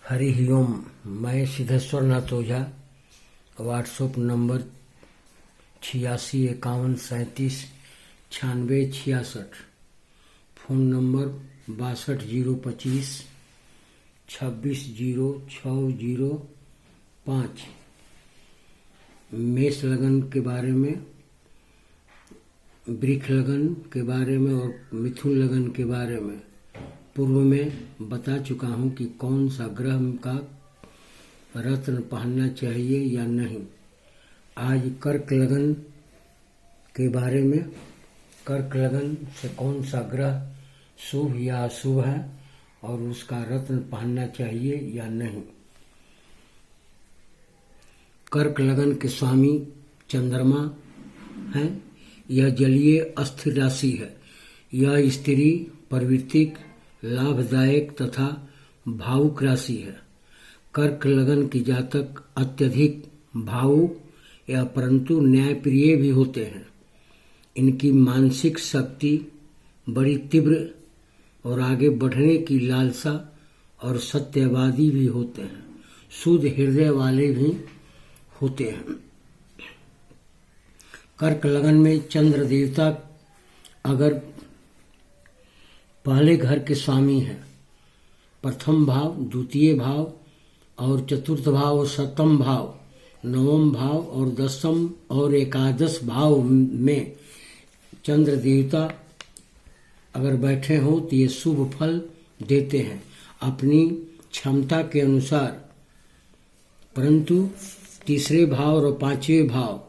हरि ओम। मैं Siddheshwar Nath Ojha. WhatsApp number 8651379666। Phone number 6225260605। मेष लगन के बारे में, वृक्ष लगन के बारे में और मिथुन लगन के बारे में पूर्व में बता चुका हूँ कि कौन सा ग्रह का रत्न पहनना चाहिए या नहीं। आज कर्क लगन के बारे में, कर्क लगन से कौन सा ग्रह शुभ या अशुभ है और उसका रत्न पहनना चाहिए या नहीं। कर्क लगन के स्वामी चंद्रमा है। यह जलीय अस्थिर राशि है। यह स्त्री प्रवृत्तिक, लाभदायक तथा भावुक राशि है। कर्क लगन की जातक अत्यधिक भावुक या परंतु न्यायप्रिय भी होते हैं। इनकी मानसिक शक्ति बड़ी तीव्र और आगे बढ़ने की लालसा और सत्यवादी भी होते हैं। शुद्ध हृदय वाले भी होते हैं। कर्क लगन में चंद्र देवता अगर पहले घर के स्वामी हैं, प्रथम भाव, द्वितीय भाव और चतुर्थ भाव और सप्तम भाव, नवम भाव और दसम और एकादश भाव में चंद्र देवता अगर बैठे हों तो ये शुभ फल देते हैं अपनी क्षमता के अनुसार। परंतु तीसरे भाव और पांचवें भाव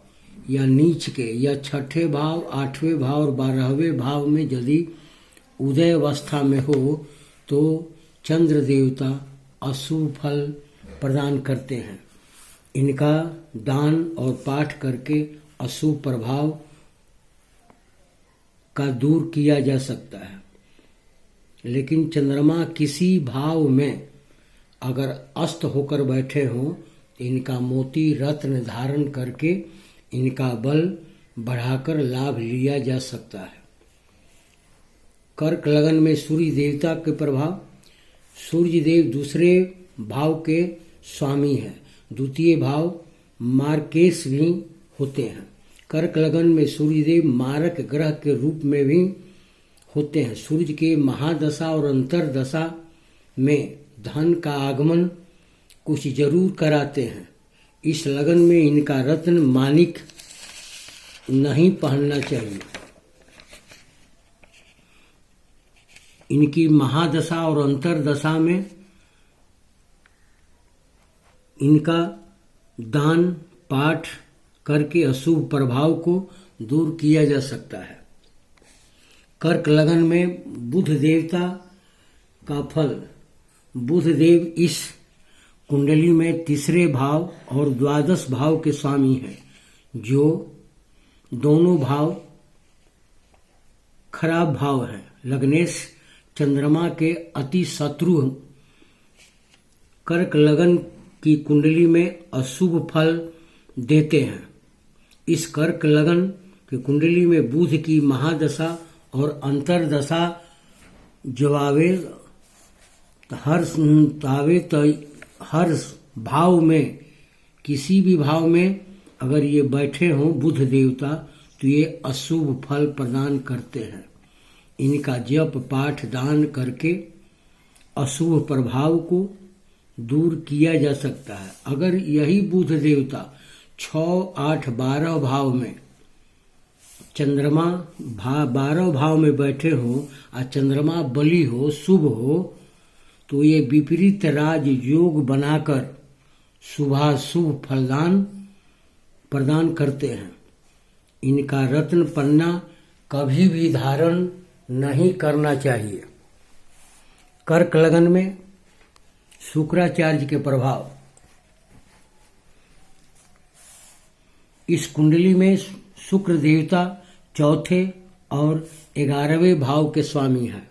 या नीच के या छठे भाव, आठवें भाव और 12वें भाव में यदि उदय अवस्था में हो तो चंद्र देवता अशुभ फल प्रदान करते हैं। इनका दान और पाठ करके अशुभ प्रभाव का दूर किया जा सकता है। लेकिन चंद्रमा किसी भाव में अगर अस्त होकर बैठे हों तो इनका मोती रत्न धारण करके इनका बल बढ़ाकर लाभ लिया जा सकता है। कर्क लगन में सूर्य देवता के प्रभाव। सूर्य देव दूसरे भाव के स्वामी हैं। द्वितीय भाव मार्केश भी होते हैं। कर्क लगन में सूर्य देव मारक ग्रह के रूप में भी होते हैं। सूर्य के महादशा और अंतरदशा में धन का आगमन कुछ जरूर कराते हैं। इस लगन में इनका रत्न माणिक नहीं पहनना चाहिए। इनकी महादशा और अंतरदशा में इनका दान पाठ करके अशुभ प्रभाव को दूर किया जा सकता है। कर्क लगन में बुध देवता का फल। बुध देव इस कुंडली में तीसरे भाव और द्वादश भाव के स्वामी हैं, जो दोनों भाव खराब भाव हैं। लग्नेश चंद्रमा के अति शत्रु कर्क लगन की कुंडली में अशुभ फल देते हैं। इस कर्क लगन की कुंडली में बुध की महादशा और अंतरदशा जो आवे हर भाव में, किसी भी भाव में अगर ये बैठे हों बुध देवता तो ये अशुभ फल प्रदान करते हैं। इनका जप पाठ दान करके अशुभ प्रभाव को दूर किया जा सकता है। अगर यही बुध देवता 6, 8, 12 भाव में चंद्रमा 12 भाव में बैठे हो और चंद्रमा बली हो, शुभ हो, तो ये विपरीत राज योग बनाकर शुभाशुभ फलदान प्रदान करते हैं। इनका रत्न पन्ना कभी भी धारण नहीं करना चाहिए। कर्क लगन में शुक्राचार्य के प्रभाव। इस कुंडली में शुक्र देवता चौथे और 11वें भाव के स्वामी हैं।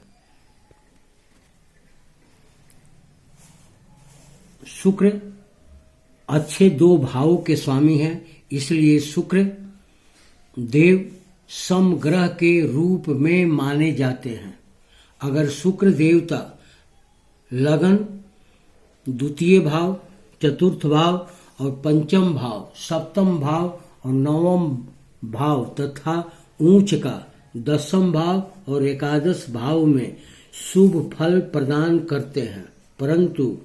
शुक्र अच्छे 2 भावों के स्वामी हैं, इसलिए शुक्र देव समग्रह के रूप में माने जाते हैं। अगर शुक्र देवता लगन द्वितीय भाव, चतुर्थ भाव और पंचम भाव, सप्तम भाव और नवम भाव तथा ऊंच का दसम भाव और एकादश भाव में शुभ फल प्रदान करते हैं, परंतु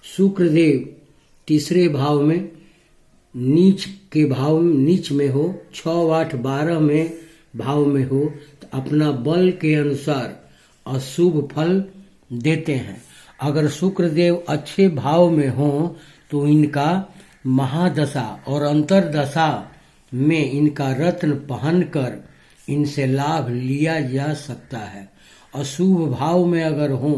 शुक्रदेव तीसरे भाव में नीच में हो, 6, 8, 12 में भाव में हो तो अपना बल के अनुसार अशुभ फल देते हैं। अगर शुक्रदेव अच्छे भाव में हो तो इनका महादशा और अंतरदशा में इनका रत्न पहनकर इनसे लाभ लिया जा सकता है। अशुभ भाव में अगर हो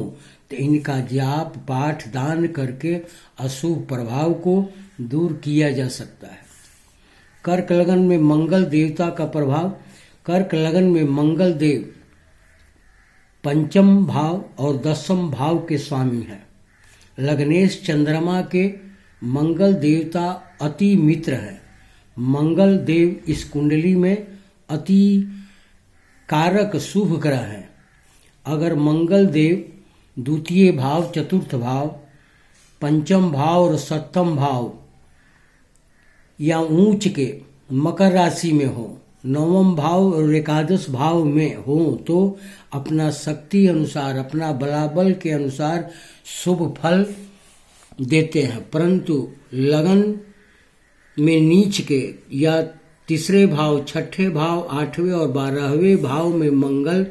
तो इनका जाप पाठ दान करके अशुभ प्रभाव को दूर किया जा सकता है। कर्क लगन में मंगल देवता का प्रभाव। कर्क लगन में मंगल देव पंचम भाव और दसम भाव के स्वामी हैं। लग्नेश चंद्रमा के मंगल देवता अति मित्र है। मंगल देव इस कुंडली में अति कारक शुभ ग्रह है। अगर मंगल देव द्वितीय भाव, चतुर्थ भाव, पंचम भाव और सप्तम भाव या ऊंच के मकर राशि में हो, नवम भाव और एकादश भाव में हो तो अपना शक्ति अनुसार, अपना बलाबल के अनुसार शुभ फल देते हैं, परंतु लगन में नीच के या तीसरे भाव, छठे भाव, 8वें और 12वें भाव में मंगल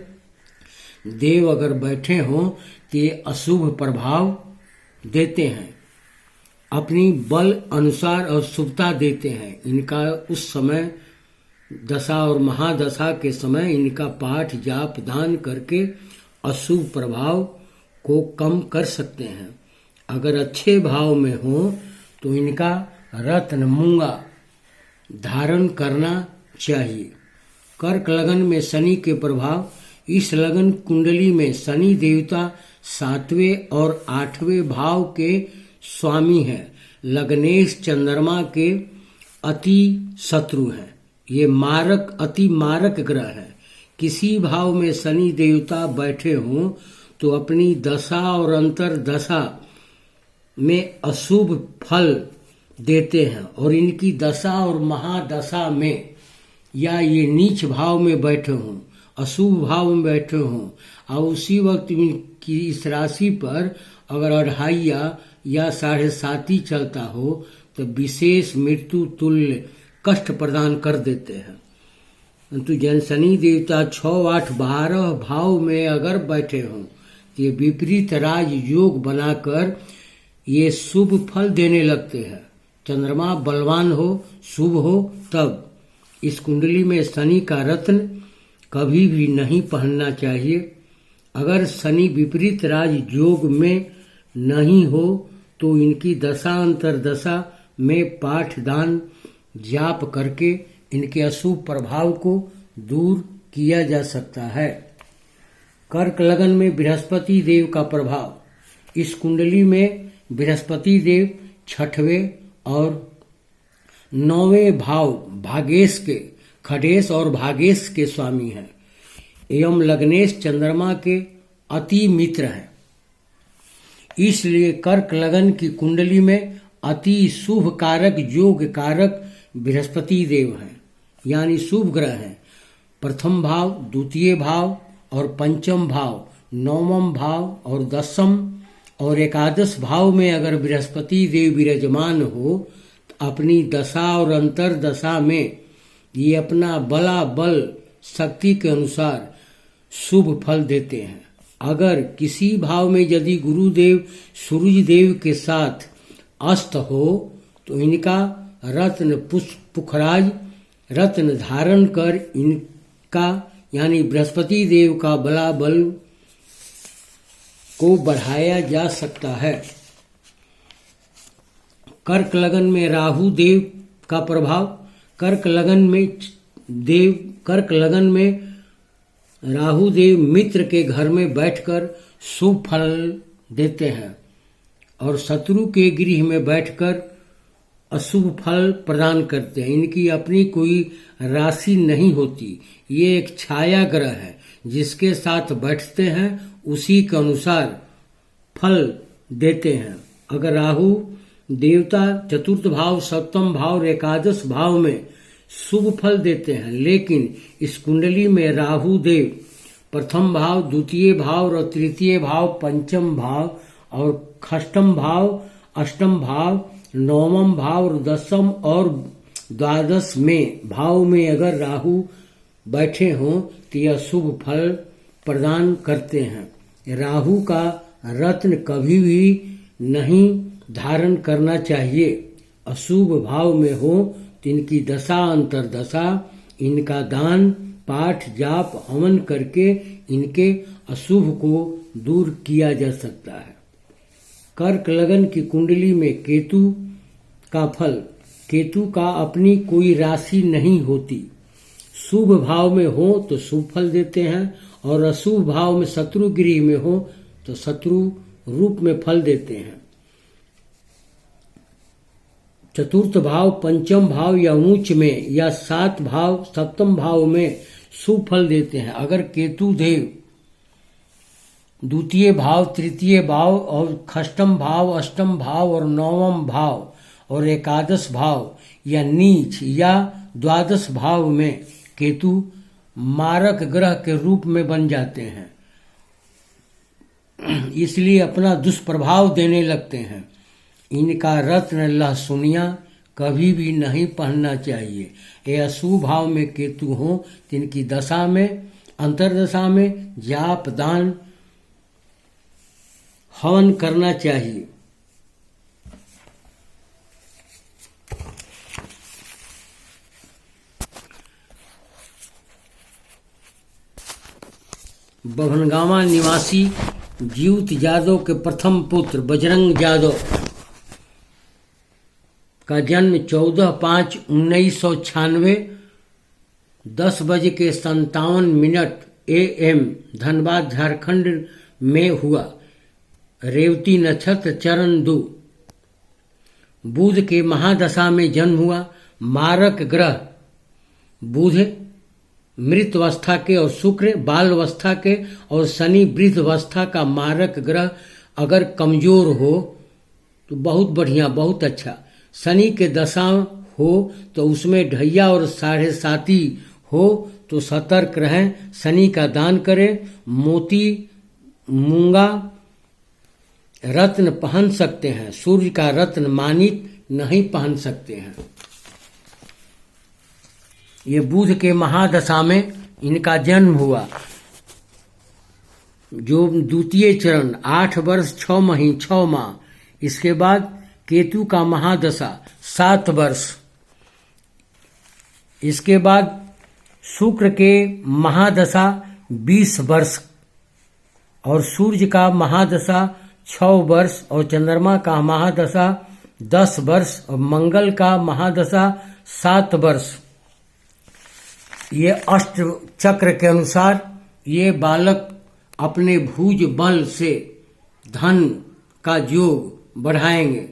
देव अगर बैठे हों तो ये अशुभ प्रभाव देते हैं, अपनी बल अनुसार अशुभता देते हैं। इनका उस समय दशा और महादशा के समय इनका पाठ जाप दान करके अशुभ प्रभाव को कम कर सकते हैं। अगर अच्छे भाव में हो तो इनका रत्न मूंगा धारण करना चाहिए। कर्क लगन में शनि के प्रभाव। इस लगन कुंडली में शनि देवता 7वें और 8वें भाव के स्वामी हैं। लग्नेश चंद्रमा के अति शत्रु हैं। ये अति मारक ग्रह है। किसी भाव में शनि देवता बैठे हों तो अपनी दशा और अंतर दशा में अशुभ फल देते हैं, और इनकी दशा और महादशा में या ये नीच भाव में बैठे हों, अशुभ भाव में बैठे हों और उसी वक्त इनकी इस राशि पर अगर अढ़ाइया या 7.5 चलता हो तो विशेष मृत्यु तुल्य कष्ट प्रदान कर देते हैं। परंतु जैन शनि देवता 6, 8, 12 भाव में अगर बैठे हों तो ये विपरीत राज योग बनाकर ये शुभ फल देने लगते हैं। चंद्रमा बलवान हो, शुभ हो, तब इस कुंडली में शनि का रत्न कभी भी नहीं पहनना चाहिए। अगर शनि विपरीत राज योग में नहीं हो तो इनकी दशा अंतर दशा में पाठ दान जाप करके इनके अशुभ प्रभाव को दूर किया जा सकता है। कर्क लगन में बृहस्पति देव का प्रभाव। इस कुंडली में बृहस्पति देव 6वें और 9वें भाव भागेश के, खडेश और भागेश के स्वामी हैं एवं लग्नेश चंद्रमा के अति मित्र हैं। इसलिए कर्क लगन की कुंडली में अति शुभ कारक योग कारक बृहस्पति देव हैं, यानी शुभ ग्रह हैं। प्रथम भाव, द्वितीय भाव और पंचम भाव, नवम भाव और दसम और एकादश भाव में अगर बृहस्पति देव विराजमान हो तो अपनी दशा और अंतर दशा में ये अपना बल शक्ति के अनुसार शुभ फल देते हैं। अगर किसी भाव में यदि गुरुदेव सूरज देव के साथ अस्त हो तो इनका रत्न पुखराज रत्न धारण कर इनका यानी बृहस्पति देव का बल को बढ़ाया जा सकता है। कर्क लगन में राहु देव का प्रभाव। कर्क लगन में राहु देव मित्र के घर में बैठकर शुभ फल देते हैं और शत्रु के गृह में बैठकर अशुभ फल प्रदान करते हैं। इनकी अपनी कोई राशि नहीं होती, ये एक छाया ग्रह है, जिसके साथ बैठते हैं उसी के अनुसार फल देते हैं। अगर राहु देवता चतुर्थ भाव, सप्तम भाव और एकादश भाव में शुभ फल देते हैं, लेकिन इस कुंडली में राहु देव प्रथम भाव, द्वितीय भाव और तृतीय भाव, पंचम भाव और षष्ठम भाव, अष्टम भाव, नवम भाव और दसम और द्वादश में भाव में अगर राहु बैठे हों तो यह शुभ फल प्रदान करते हैं। राहु का रत्न कभी भी नहीं धारण करना चाहिए। अशुभ भाव में हो तो इनकी दशा अंतर्दशा, इनका दान पाठ जाप हवन करके इनके अशुभ को दूर किया जा सकता है। कर्क लगन की कुंडली में केतु का फल, केतु का अपनी कोई राशि नहीं होती। शुभ भाव में हो तो शुभ फल देते हैं और अशुभ भाव में शत्रु गृह में हो तो शत्रु रूप में फल देते हैं। चतुर्थ भाव, पंचम भाव या उच्च में या सात भाव, सप्तम भाव में शुभ फल देते हैं। अगर केतु देव द्वितीय भाव, तृतीय भाव और षष्ठम भाव, अष्टम भाव और नवम भाव और एकादश भाव या नीच या द्वादश भाव में केतु मारक ग्रह के रूप में बन जाते हैं, इसलिए अपना दुष्प्रभाव देने लगते हैं। इनका रत्न लहसुनिया कभी भी नहीं पहनना चाहिए। ये अशुभ भाव में केतु हो तो इनकी दशा में अंतर्दशा में जाप दान हवन करना चाहिए। बभनगामा निवासी जीवित यादव के प्रथम पुत्र बजरंग यादव का जन्म 14/5/1996 10:57 AM धनबाद झारखंड में हुआ। रेवती नक्षत्र चरण 2। बुध के महादशा में जन्म हुआ। मारक ग्रह बुध मृतावस्था के और शुक्र बालावस्था के और शनि वृद्धावस्था का मारक ग्रह अगर कमजोर हो तो बहुत बढ़िया, बहुत अच्छा। शनि के दशा हो तो उसमें ढैया और 7.5 हो तो सतर्क रहें। शनि का दान करें। मोती मूंगा रत्न पहन सकते हैं। सूर्य का रत्न माणिक नहीं पहन सकते हैं। ये बुध के महादशा में इनका जन्म हुआ। जो द्वितीय चरण 8 वर्ष 6 महीने 6 माह। इसके बाद केतु का महादशा 7 वर्ष। इसके बाद शुक्र के महादशा 20 वर्ष और सूर्य का महादशा 6 वर्ष और चंद्रमा का महादशा 10 वर्ष और मंगल का महादशा 7 वर्ष। ये अष्ट चक्र के अनुसार ये बालक अपने भुज बल से धन का योग बढ़ाएंगे।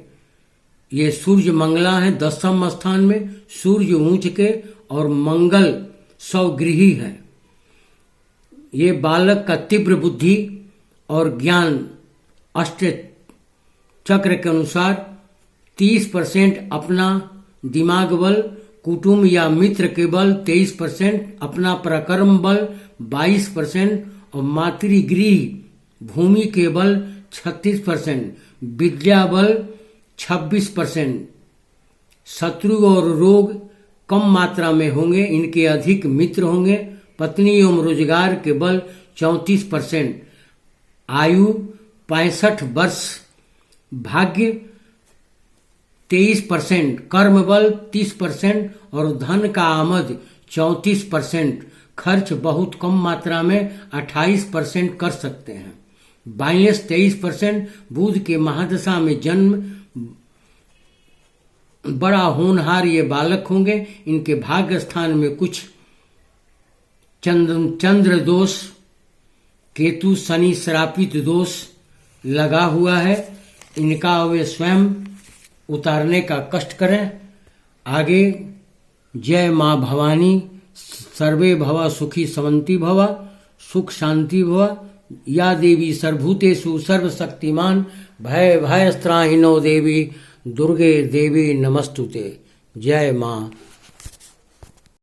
ये सूर्य मंगला है 10वें स्थान में, सूर्य ऊंच के और मंगल स्वगृही है। ये बालक का तीव्र बुद्धि और ज्ञान अष्ट चक्र के अनुसार 30% अपना दिमाग बल, कुटुंब या मित्र के बल 23%, अपना पराक्रम बल 22% और मातृगृह भूमि के बल 36%, विद्या बल 26%। शत्रु और रोग कम मात्रा में होंगे, इनके अधिक मित्र होंगे। पत्नी एवं रोजगार के बल 34%, आयु 65 वर्ष, भाग्य 23%, कर्म बल 30% और धन का आमद 34%। खर्च बहुत कम मात्रा में 28% कर सकते हैं। बाइनस 23%। बुध के महादशा में जन्म बड़ा होनहार ये बालक होंगे। इनके भाग्य स्थान में कुछ चंद्र दोष, केतु शनि श्रापित दोष लगा हुआ है। इनका वे स्वयं उतारने का कष्ट करें। आगे जय माँ भवानी। सर्वे भवा सुखी समंती भवा, सुख शांति भवा। या देवी सर्वभूतेषु सर्वशक्तिमान भय भयस्त्राहिनो देवी दुर्गे देवी नमस्तुते। जय माँ